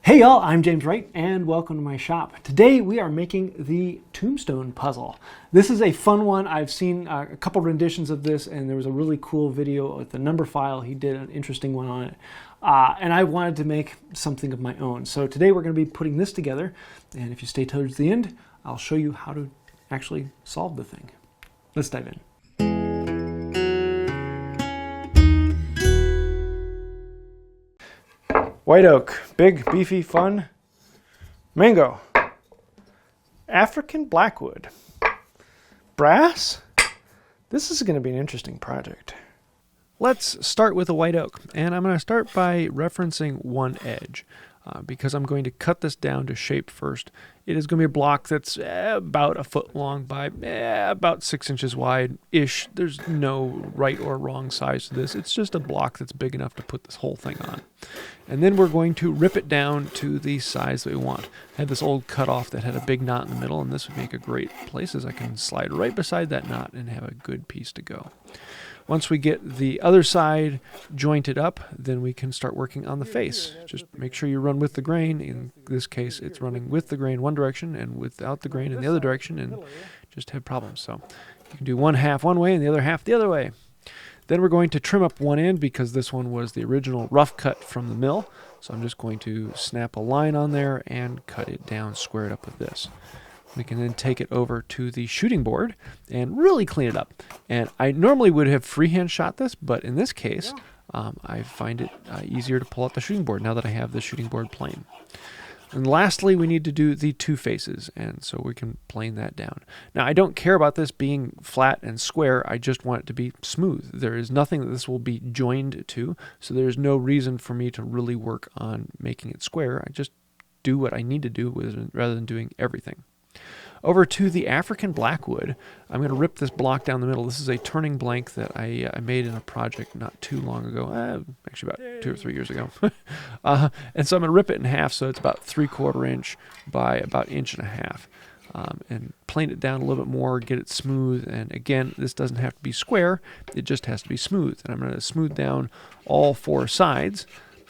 Hey y'all, I'm James Wright and welcome to my shop. Today we are making the Tombstone Puzzle. This is a fun one. I've seen a couple renditions of this and there was a really cool video with the number file. He did an interesting one on it. And I wanted to make something of my own. So today we're going to be putting this together, and if you stay towards the end, I'll show you how to actually solve the thing. Let's dive in. White oak, big, beefy, fun. Mango. African blackwood. Brass. This is going to be an interesting project. Let's start with a white oak, and I'm going to start by referencing one edge because I'm going to cut this down to shape first. It is going to be a block that's about a foot long by about 6 inches wide-ish. There's no right or wrong size to this. It's just a block that's big enough to put this whole thing on. And then we're going to rip it down to the size that we want. I had this old cutoff that had a big knot in the middle, and this would make a great place as I can slide right beside that knot and have a good piece to go. Once we get the other side jointed up, then we can start working on the face. Just make sure you run with the grain. In this case, it's running with the grain one direction and without the grain in the other direction, and just have problems. So you can do one half one way and the other half the other way. Then we're going to trim up one end because this one was the original rough cut from the mill. So I'm just going to snap a line on there and cut it down, square it up with this. We can then take it over to the shooting board and really clean it up. And I normally would have freehand shot this, but in this case, I find it easier to pull out the shooting board now that I have the shooting board plane. And lastly, we need to do the two faces, and so we can plane that down. Now, I don't care about this being flat and square. I just want it to be smooth. There is nothing that this will be joined to, so there's no reason for me to really work on making it square. I just do what I need to do with it rather than doing everything. Over to the African blackwood, I'm going to rip this block down the middle. This is a turning blank that I made in a project not too long ago, actually about 2 or 3 years ago. And so I'm going to rip it in half so it's about 3/4 inch by about 1.5 inches. And plane it down a little bit more, get it smooth. And again, this doesn't have to be square, it just has to be smooth. And I'm going to smooth down all 4 sides.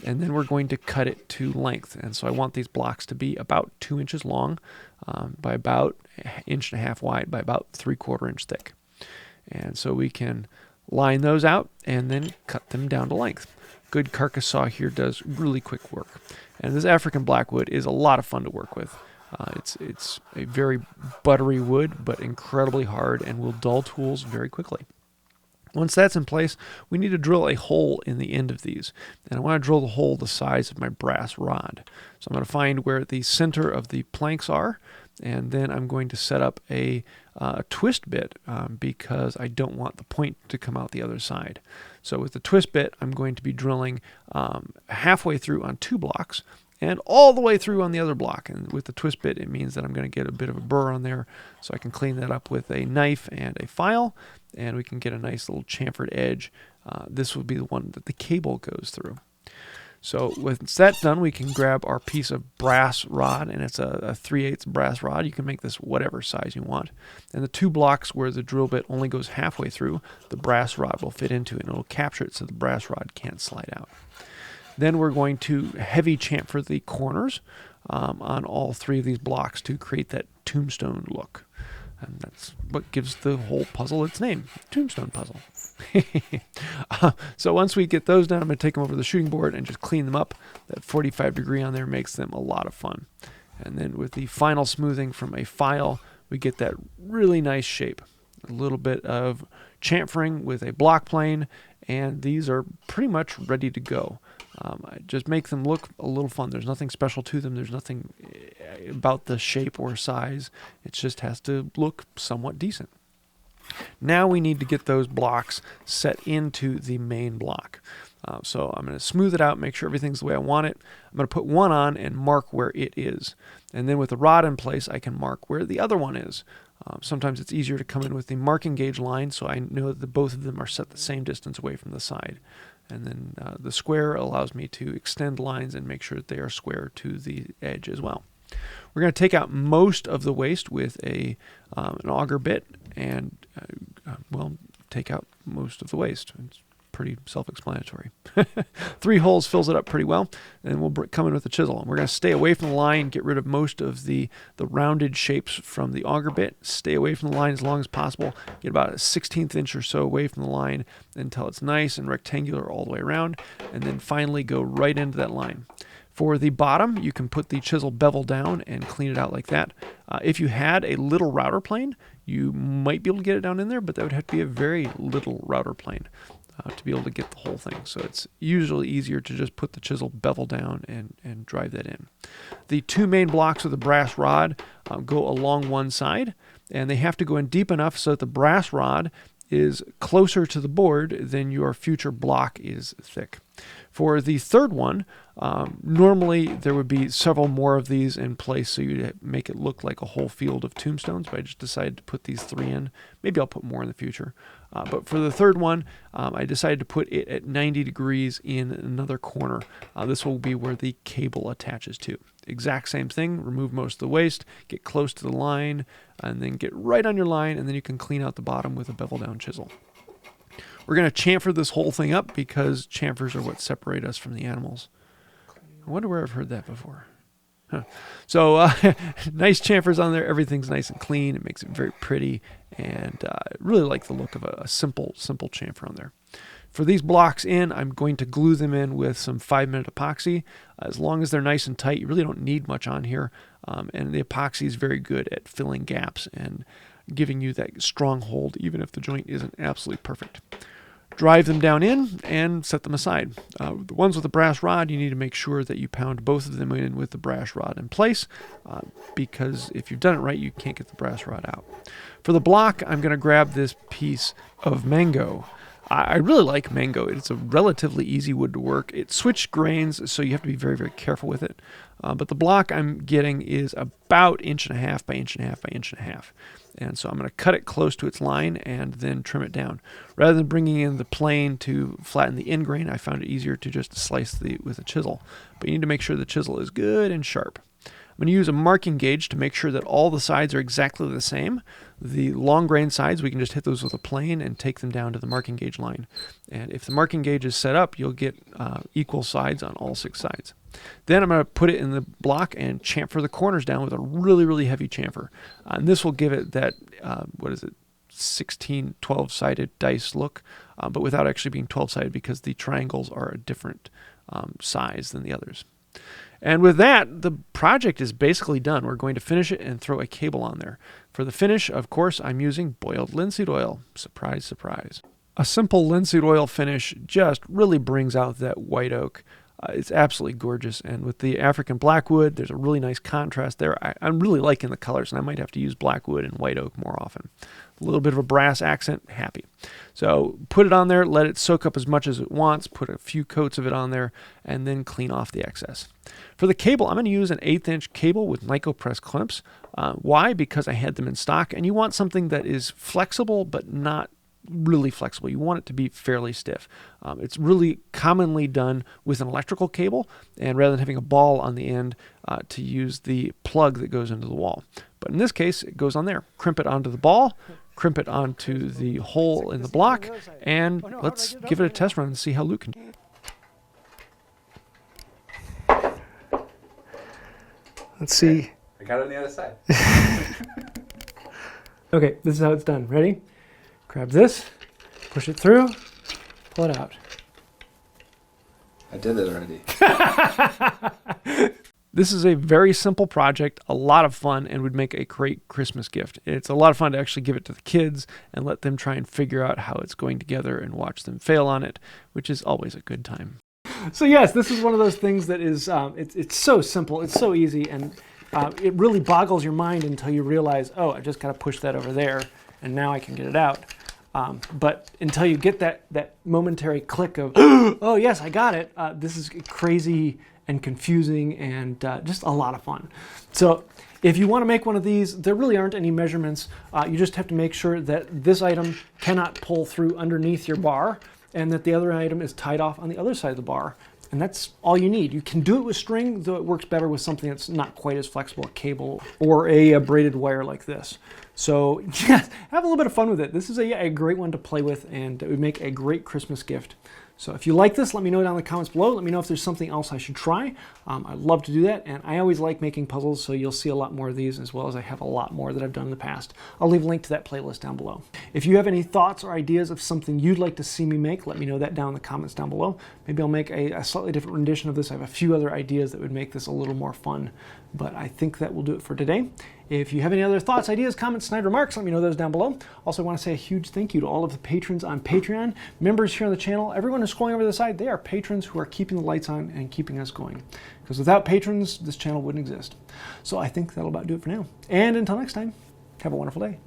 And then we're going to cut it to length. And so I want these blocks to be about 2 inches long by about 1.5 inches wide by about 3/4 inch thick. And so we can line those out and then cut them down to length. Good carcass saw here does really quick work. And this African blackwood is a lot of fun to work with. It's a very buttery wood, but incredibly hard and will dull tools very quickly. Once that's in place, we need to drill a hole in the end of these. And I want to drill the hole the size of my brass rod. So I'm going to find where the center of the planks are, and then I'm going to set up a twist bit because I don't want the point to come out the other side. So with the twist bit, I'm going to be drilling halfway through on 2 blocks and all the way through on the other block. And with the twist bit, it means that I'm going to get a bit of a burr on there, so I can clean that up with a knife and a file, and we can get a nice little chamfered edge. This will be the one that the cable goes through. So once that's done, we can grab our piece of brass rod, and it's a 3/8 brass rod. You can make this whatever size you want. And the 2 blocks where the drill bit only goes halfway through, the brass rod will fit into it, and it'll capture it so the brass rod can't slide out. Then we're going to heavy chamfer the corners on all 3 of these blocks to create that tombstone look. And that's what gives the whole puzzle its name, Tombstone Puzzle. So once we get those done, I'm going to take them over to the shooting board and just clean them up. That 45 degree on there makes them a lot of fun. And then with the final smoothing from a file, we get that really nice shape. A little bit of chamfering with a block plane, and these are pretty much ready to go. Just make them look a little fun. There's nothing special to them. There's nothing about the shape or size. It just has to look somewhat decent. Now we need to get those blocks set into the main block. So I'm going to smooth it out, make sure everything's the way I want it. I'm going to put one on and mark where it is. And then with the rod in place, I can mark where the other one is. Sometimes it's easier to come in with the marking gauge line, so I know that both of them are set the same distance away from the side. And then the square allows me to extend lines and make sure that they are square to the edge as well. We're going to take out most of the waste with an auger bit and, take out most of the waste. It's pretty self-explanatory. 3 holes fills it up pretty well, and we'll come in with the chisel. And we're going to stay away from the line, get rid of most of the rounded shapes from the auger bit. Stay away from the line as long as possible. Get about a 1/16 inch or so away from the line until it's nice and rectangular all the way around, and then finally go right into that line. For the bottom, you can put the chisel bevel down and clean it out like that. If you had a little router plane, you might be able to get it down in there, but that would have to be a very little router plane to be able to get the whole thing. So it's usually easier to just put the chisel bevel down and drive that in. The 2 main blocks of the brass rod go along one side, and they have to go in deep enough so that the brass rod is closer to the board than your future block is thick. For the third one, normally there would be several more of these in place so you'd make it look like a whole field of tombstones, but I just decided to put these 3 in. Maybe I'll put more in the future. But for the third one, I decided to put it at 90 degrees in another corner. This will be where the cable attaches to. Exact same thing, remove most of the waste, get close to the line, and then get right on your line, and then you can clean out the bottom with a bevel down chisel. We're going to chamfer this whole thing up because chamfers are what separate us from the animals. I wonder where I've heard that before. Huh. So nice chamfers on there. Everything's nice and clean. It makes it very pretty, and I really like the look of a simple chamfer on there. For these blocks in, I'm going to glue them in with some 5-minute epoxy. As long as they're nice and tight, you really don't need much on here. And the epoxy is very good at filling gaps and giving you that strong hold, even if the joint isn't absolutely perfect. Drive them down in and set them aside. The ones with the brass rod, you need to make sure that you pound both of them in with the brass rod in place, because if you've done it right, you can't get the brass rod out. For the block, I'm going to grab this piece of mango. I really like mango. It's a relatively easy wood to work. It's switched grains, so you have to be very, very careful with it. But the block I'm getting is about 1.5 inches by 1.5 inches by 1.5 inches. And so I'm going to cut it close to its line and then trim it down. Rather than bringing in the plane to flatten the end grain, I found it easier to just slice with a chisel. But you need to make sure the chisel is good and sharp. I'm going to use a marking gauge to make sure that all the sides are exactly the same. The long grain sides, we can just hit those with a plane and take them down to the marking gauge line. And if the marking gauge is set up, you'll get equal sides on all 6 sides. Then I'm going to put it in the block and chamfer the corners down with a really, really heavy chamfer. And this will give it that, 16, 12-sided dice look, but without actually being 12-sided because the triangles are a different size than the others. And with that, the project is basically done. We're going to finish it and throw a cable on there. For the finish, of course, I'm using boiled linseed oil. Surprise, surprise. A simple linseed oil finish just really brings out that white oak. It's absolutely gorgeous. And with the African blackwood, there's a really nice contrast there. I'm really liking the colors, and I might have to use blackwood and white oak more often. A little bit of a brass accent, happy. So put it on there, let it soak up as much as it wants, put a few coats of it on there, and then clean off the excess. For the cable, I'm going to use an 1/8 inch cable with NicoPress clamps. Why? Because I had them in stock, and you want something that is flexible but not really flexible. You want it to be fairly stiff. It's really commonly done with an electrical cable, and rather than having a ball on the end, to use the plug that goes into the wall. But in this case, it goes on there. Crimp it onto the ball, crimp it onto the hole in the block, and let's give it a test run and see how Luke can. Let's see. I got it on the other side. Okay, this is how it's done. Ready? Grab this, push it through, pull it out. I did it already. This is a very simple project, a lot of fun, and would make a great Christmas gift. It's a lot of fun to actually give it to the kids and let them try and figure out how it's going together and watch them fail on it, which is always a good time. So yes, this is one of those things that is, it's so simple, it's so easy, and it really boggles your mind until you realize, oh, I just got to push that over there, and now I can get it out. But until you get that momentary click of, oh yes, I got it, this is crazy and confusing and just a lot of fun. So if you want to make one of these, there really aren't any measurements. You just have to make sure that this item cannot pull through underneath your bar and that the other item is tied off on the other side of the bar. And that's all you need. You can do it with string, though it works better with something that's not quite as flexible, a cable or a braided wire like this. So yes, have a little bit of fun with it. This is a great one to play with, and it would make a great Christmas gift. So if you like this, let me know down in the comments below. Let me know if there's something else I should try. I'd love to do that, and I always like making puzzles, so you'll see a lot more of these, as well as I have a lot more that I've done in the past. I'll leave a link to that playlist down below. If you have any thoughts or ideas of something you'd like to see me make, let me know that down in the comments down below. Maybe I'll make a slightly different rendition of this. I have a few other ideas that would make this a little more fun, but I think that will do it for today. If you have any other thoughts, ideas, comments, snide remarks, let me know those down below. Also, I want to say a huge thank you to all of the patrons on Patreon, members here on the channel, everyone who's scrolling over the side. They are patrons who are keeping the lights on and keeping us going. Because without patrons, this channel wouldn't exist. So I think that'll about do it for now. And until next time, have a wonderful day.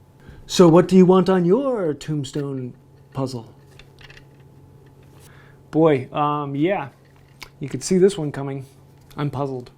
So what do you want on your tombstone puzzle? Boy, yeah, you could see this one coming. I'm puzzled.